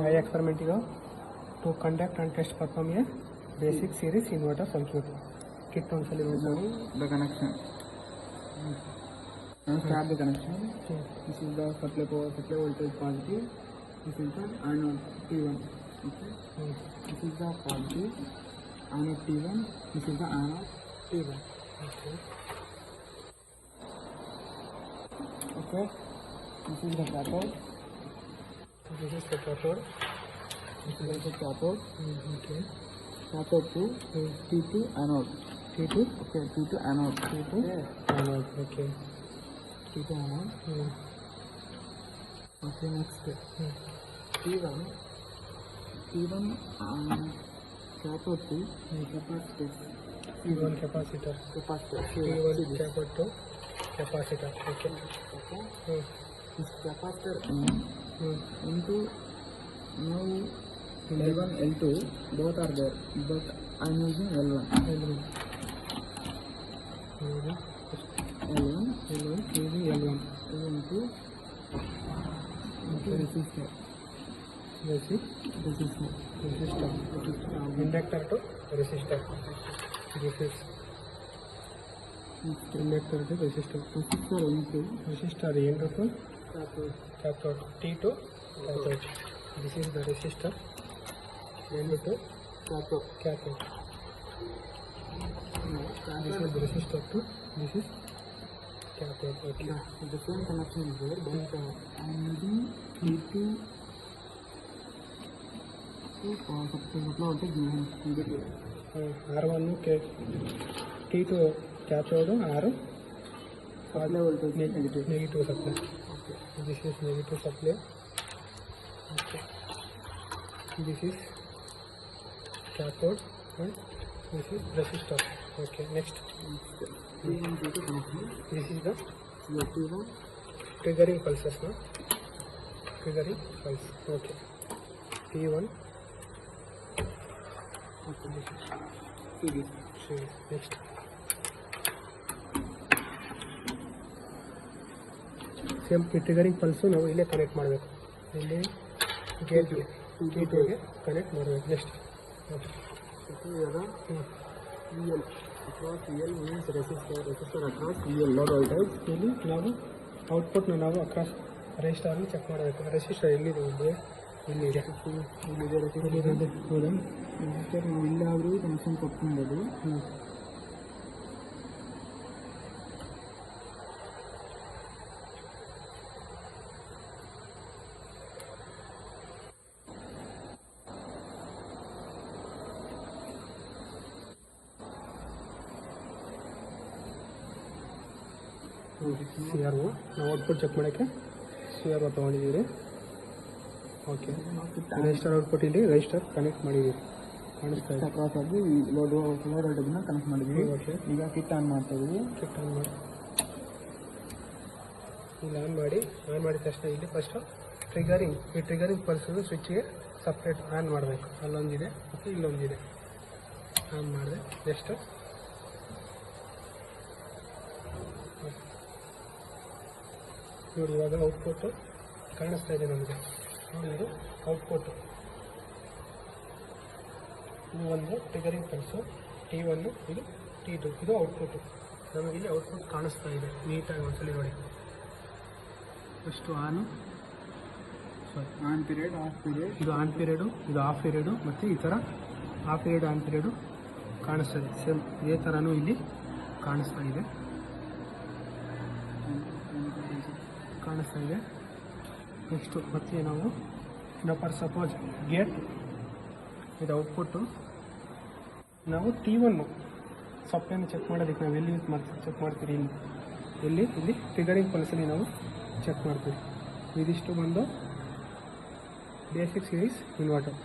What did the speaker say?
I experiment to conduct and test perform a basic series inverter circuit. Kit on the connection. Now start the connection. This is the supply voltage positive. This is the anode T1. Okay. This is the positive anode T1. This is the anode T1. Okay. This is the cathode. This is the cathode. This is the cathode. Okay. Cathode to T2 anode. T2. Okay. T2 anode. T2 anode. Okay. T2 anode. Okay. Next. T1 cathode to capacitor. T1 capacitor. T1 cathode to capacitor. Okay. This capacitor into now L1 L2 both are there, but I am using L1 using L1 into resistor. Inductor to resistor. This is inductor to resistor. Resistor into cathode. T to cathode. This is the resistor. Into cathode. This is the resistor to this is cathode. Okay. The same connection is there, but I am using T2 supply voltage negative. R1 T2 cathode, R Supply voltage negative supply. Okay. This is negative supply. Okay. This is cathode and this is resistor. Okay. Next. This is the triggering pulses. No? Triggering pulse. Okay. T1. Okay. Next. Same triggering pulse ನಾವು ಇಲ್ಲೇ connect ಮಾಡಬೇಕು. ಇಲ್ಲಿ ಗೇಟ್ಗೆ T2ಗೆ connect ಮಾಡಬೇಕು. Next VL across VL means resistor across VL load voltage. ಇಲ್ಲಿ ನಾವು ಔಟ್ಪುಟ್ನ ನಾವು across ರೆಸಿಸ್ಟರ್ನ check ಮಾಡಬೇಕು. Resistor ಎಲ್ಲಿದೆ? ಇಲ್ಲಿದೆ. ಹೌದಾ? ರೆಸಿಸ್ಟರ್ ನಾವು ಇಲ್ಲಾದರೂ ಕನೆಕ್ಷನ್ ಕೊಟ್ಕೊಬೋದು. CRO ನಾವು ಔಟ್ಪುಟ್ ಚೆಕ್ ಮಾಡೋಕ್ಕೆ CRO ತೊಗೊಂಡಿದ್ದೀವಿ. ಓಕೆ. ರೆಜಿಸ್ಟರ್ ಔಟ್ಪುಟ್ ಇಲ್ಲಿ ರೆಜಿಸ್ಟರ್ ಕನೆಕ್ಟ್ ಮಾಡಿದ್ದೀವಿ. ಕಾಣಿಸ್ತಾ ಇದೆ. ಕ್ರಾಸ್ ಆಗಿ ಲೋಡ್ ವೋಲ್ಟೇಜ್ನ ಕನೆಕ್ಟ್ ಮಾಡಿದ್ದೀವಿ. ಓಕೆ. ಈಗ ಕಿಟ್ ಆನ್ ಮಾಡ್ತಾ ಇದ್ದೀವಿ. ಕಿಟ್ ಆನ್ ಮಾಡಿ ಇಲ್ಲಿ ಆನ್ ಮಾಡಿದ ತಕ್ಷಣ ಇಲ್ಲಿ ಫಸ್ಟು ಈ ಟ್ರಿಗರಿಂಗ್ ಪಲ್ಸನ್ನು ಸ್ವಿಚ್ಗೆ ಸಪ್ರೇಟ್ ಆನ್ ಮಾಡಬೇಕು. ಅಲ್ಲೊಂದಿದೆ ಮತ್ತು ಇಲ್ಲೊಂದಿದೆ. ಆನ್ ಮಾಡಿದೆ. ನೆಕ್ಸ್ಟು ನೋಡಿ, ಇವಾಗ ಔಟ್ಪುಟ್ಟು ಕಾಣಿಸ್ತಾ ಇದೆ ನಮಗೆ. ನೋಡಿ, ಇದು ಔಟ್ಪುಟ್ಟು. ಇದು ಒಂದು ಟ್ರಿಗರಿಂಗ್ ಪಲ್ಸು T1, ಇದು T2, ಇದು ಔಟ್ಪುಟ್ಟು. ನಮಗೆ ಇಲ್ಲಿ ಔಟ್ಪುಟ್ ಕಾಣಿಸ್ತಾ ಇದೆ ನೀಟಾಗಿ. ಒಂದ್ಸಲಿ ನೋಡಿ. First on period of period, ಇದು ಆನ್ ಪೀರಿಯಡು, ಇದು ಆಫ್ ಪೀರಿಯಡು, ಮತ್ತು ಈ ಥರ ಆಫ್ ಪೀರಿಯಡ್ ಆನ್ ಪೀರಿಯಡು ಕಾಣಿಸ್ತದೆ. ಸೇಮ್ ಇದೇ ಥರನೂ ಇಲ್ಲಿ ಕಾಣಿಸ್ತಾ ಇದೆ. ನೆಕ್ಸ್ಟು ಮತ್ತೆ ನಾವು ಫಾರ್ ಸಪೋಸ್ ಗೇಟ್ ಇದು ಔಟ್ಪುಟ್ಟು. ನಾವು T1 ಸಪ್ಲೈನ ಚೆಕ್ ಮಾಡೋದಕ್ಕೆ ನಾವು ಎಲ್ಲಿ ಚೆಕ್ ಮಾಡ್ತೀರಿ? ಇಲ್ಲಿ ಟ್ರಿಗರಿಂಗ್ ಪಲ್ಸಲ್ಲಿ ನಾವು ಚೆಕ್ ಮಾಡ್ತೀವಿ. ಇದಿಷ್ಟು ಬಂದು ಬೇಸಿಕ್ ಸೀರೀಸ್ ಇನ್ವರ್ಟರ್.